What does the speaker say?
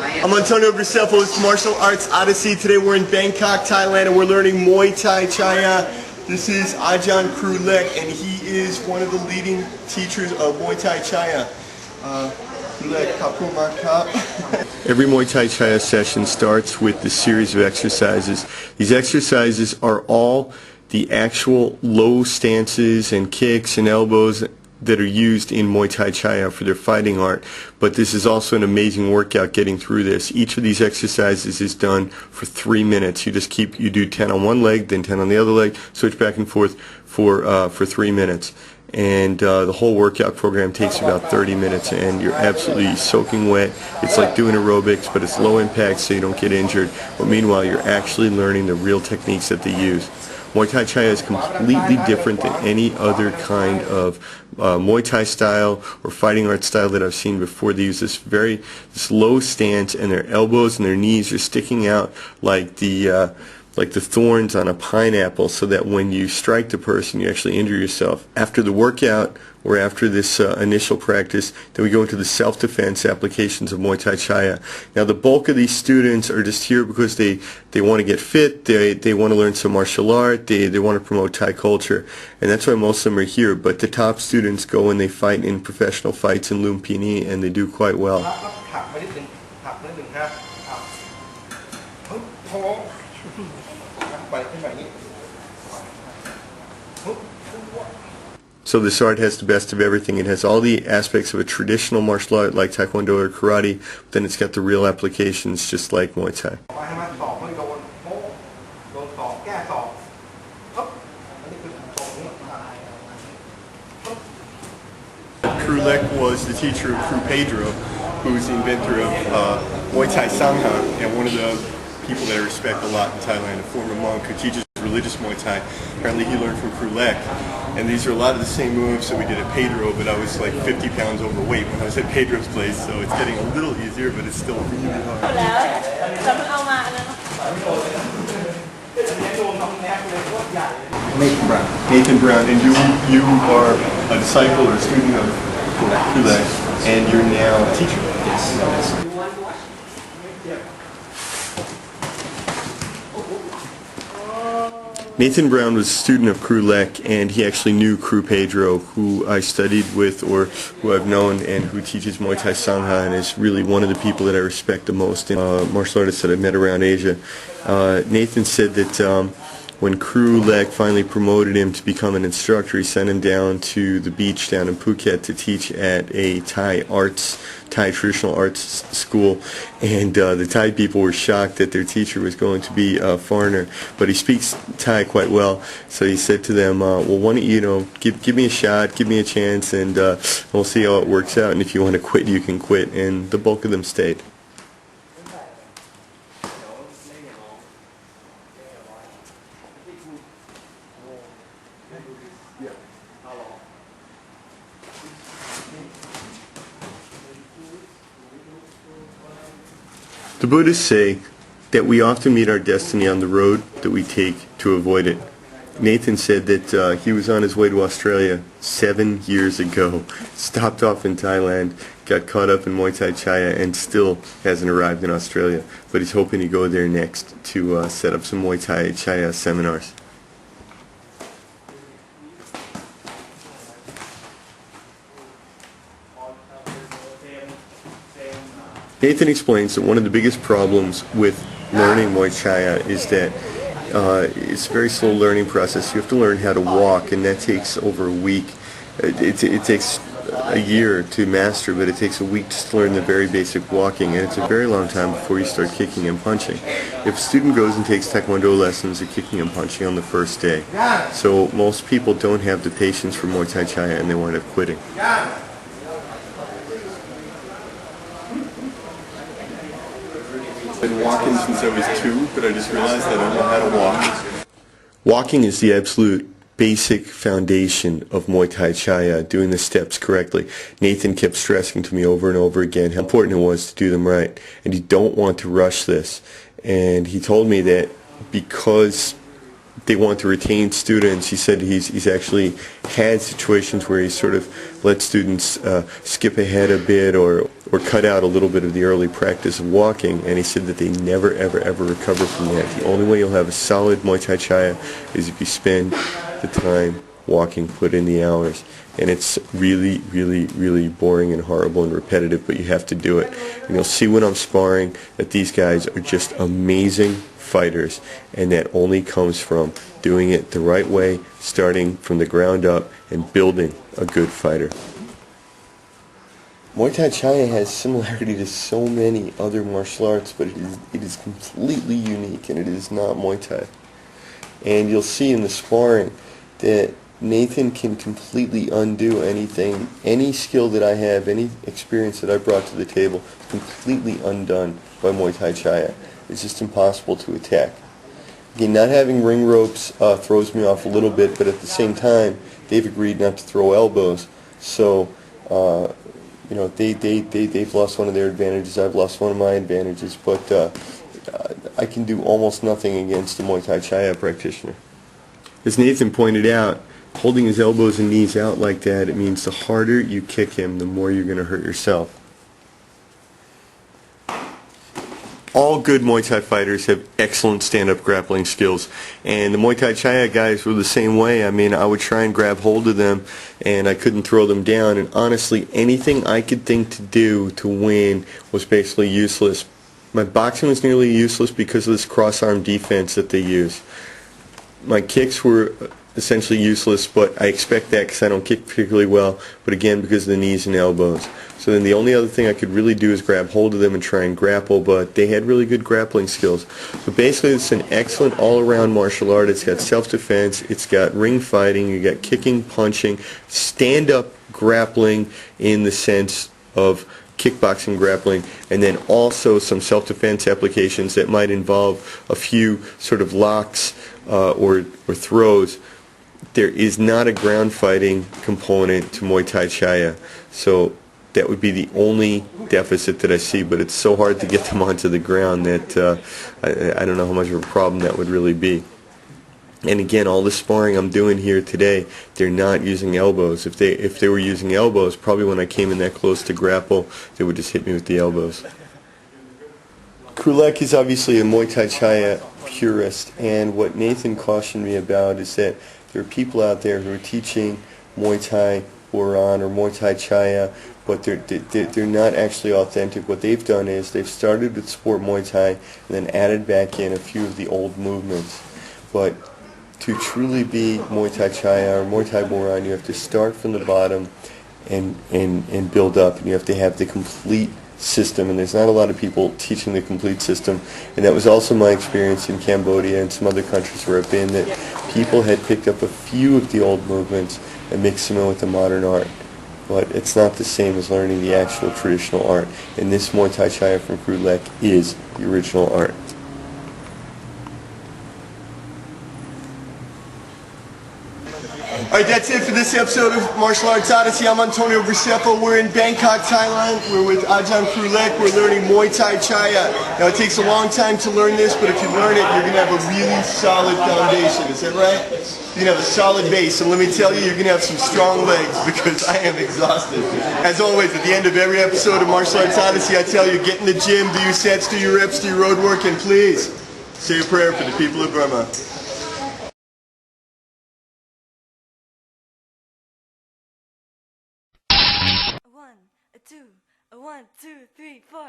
I'm Antonio Graceffo, it's Martial Arts Odyssey. Today we're in Bangkok, Thailand, and we're learning Muay Thai Chaiya. This is Ajahn Kru Lek, and he is one of the leading teachers of Muay Thai Chaiya. Kru Lek, Kapu Makap. Every Muay Thai Chaiya session starts with the series of exercises. These exercises are all the actual low stances and kicks and elbows that are used in Muay Thai Chaiya for their fighting art, but this is also an amazing workout getting through this. Each of these exercises is done for 3 minutes. You do 10 on one leg, then 10 on the other leg, switch back and forth for 3 minutes. And the whole workout program takes about 30 minutes, and you're absolutely soaking wet. It's like doing aerobics, but it's low impact so you don't get injured. But meanwhile, you're actually learning the real techniques that they use. Muay Thai Chaiya is completely different than any other kind of Muay Thai style or fighting art style that I've seen before. They use this low stance, and their elbows and their knees are sticking out like the thorns on a pineapple, so that when you strike the person, you actually injure yourself. After the workout, or after this initial practice, then we go into the self-defense applications of Muay Thai Chaiya. Now, the bulk of these students are just here because they want to get fit, they want to learn some martial art, they want to promote Thai culture, and that's why most of them are here. But the top students go and they fight in professional fights in Lumpini, and they do quite well. So this art has the best of everything. It has all the aspects of a traditional martial art like Tae Kwan Do or karate, but then it's got the real applications just like Muay Thai. Kru Lek was the teacher of Kru Pedro, who's the inventor of Muay Thai Sangha, and one of the people that I respect a lot in Thailand, a former monk who teaches religious Muay Thai. Apparently he learned from Kru Lek. And these are a lot of the same moves that we did at Pedro, but I was like 50 pounds overweight when I was at Pedro's place, so it's getting a little easier, but it's still really hard. Nathan Brown, and you are a disciple or a student of Kru Lek, and you're now a teacher. Yes. Nathan Brown was a student of Kru Lek, and he actually knew Kru Pedro, who I studied with or who I've known, and who teaches Muay Thai Sangha, and is really one of the people that I respect the most in martial artists that I've met around Asia. Nathan said that when Kru Lek finally promoted him to become an instructor, he sent him down to the beach down in Phuket to teach at a Thai traditional arts school, and the Thai people were shocked that their teacher was going to be a foreigner, but he speaks Thai quite well, so he said to them, well, why don't you, give me a shot, give me a chance, and we'll see how it works out, and if you want to quit, you can quit, and the bulk of them stayed. The Buddhists say that we often meet our destiny on the road that we take to avoid it. Nathan said that he was on his way to Australia 7 years ago, stopped off in Thailand, got caught up in Muay Thai Chaiya, and still hasn't arrived in Australia. But he's hoping to go there next to set up some Muay Thai Chaiya seminars. Nathan explains that one of the biggest problems with learning Muay Chaiya is that it's a very slow learning process. You have to learn how to walk, and that takes over a week. It takes a year to master, but it takes a week just to learn the very basic walking, and it's a very long time before you start kicking and punching. If a student goes and takes Tae Kwan Do lessons, they're kicking and punching on the first day. So most people don't have the patience for Muay Thai Chaiya, and they wind up quitting. I've been walking since I was 2, but I just realized I don't know how to walk. Walking is the absolute basic foundation of Muay Thai Chaiya, doing the steps correctly. Nathan kept stressing to me over and over again how important it was to do them right, and you don't want to rush this. And he told me that because they want to retain students. He said he's actually had situations where he sort of let students skip ahead a bit or or cut out a little bit of the early practice of walking, and he said that they never ever ever recover from that. The only way you'll have a solid Muay Thai Chaiya is if you spend the time walking, put in the hours. And it's really, really, really boring and horrible and repetitive, but you have to do it. And you'll see when I'm sparring that these guys are just amazing fighters, and that only comes from doing it the right way, starting from the ground up and building a good fighter. Muay Thai Chaiya has similarity to so many other martial arts, but it is completely unique, and it is not Muay Thai. And you'll see in the sparring that Nathan can completely undo anything, any skill that I have, any experience that I brought to the table, completely undone by Muay Thai Chaiya. It's just impossible to attack. Again, not having ring ropes throws me off a little bit, but at the same time, they've agreed not to throw elbows. So, you know, they've lost one of their advantages. I've lost one of my advantages, but I can do almost nothing against a Muay Thai Chaiya practitioner. As Nathan pointed out, holding his elbows and knees out like that, it means the harder you kick him, the more you're going to hurt yourself. All good Muay Thai fighters have excellent stand-up grappling skills, and the Muay Thai Chaiya guys were the same way. I mean, I would try and grab hold of them, and I couldn't throw them down, and honestly, anything I could think to do to win was basically useless. My boxing was nearly useless because of this cross-arm defense that they use. My kicks were essentially useless, but I expect that because I don't kick particularly well, but again because of the knees and elbows. So then the only other thing I could really do is grab hold of them and try and grapple, but they had really good grappling skills. So basically it's an excellent all-around martial art. It's got self-defense, it's got ring fighting, you got kicking, punching, stand-up grappling in the sense of kickboxing grappling, and then also some self-defense applications that might involve a few sort of locks or throws. There is not a ground fighting component to Muay Thai Chaiya, so that would be the only deficit that I see, but it's so hard to get them onto the ground that I don't know how much of a problem that would really be. And again, all the sparring I'm doing here today, they're not using elbows. If they were using elbows, probably when I came in that close to grapple, they would just hit me with the elbows. Kru Lek is obviously a Muay Thai Chaiya purist, and what Nathan cautioned me about is that there are people out there who are teaching Muay Thai Boran or Muay Thai Chaiya, but they're not actually authentic. What they've done is they've started with sport Muay Thai and then added back in a few of the old movements. But to truly be Muay Thai Chaiya or Muay Thai Boran, you have to start from the bottom and build up, and you have to have the complete system, and there's not a lot of people teaching the complete system. And that was also my experience in Cambodia and some other countries where I've been, that people had picked up a few of the old movements and mixed them in with the modern art. But it's not the same as learning the actual traditional art, and this Muay Thai Chaiya from Kru Lek is the original art. Alright, that's it for this episode of Martial Arts Odyssey. I'm Antonio Graceffo. We're in Bangkok, Thailand. We're with Ajahn Kru Lek. We're learning Muay Thai Chaiya. Now, it takes a long time to learn this, but if you learn it, you're going to have a really solid foundation. Is that right? You're going to have a solid base, and let me tell you, you're going to have some strong legs, because I am exhausted. As always, at the end of every episode of Martial Arts Odyssey, I tell you, get in the gym, do your sets, do your reps, do your road work, and please, say a prayer for the people of Burma. 1, 2, 1, 2, 3, 4.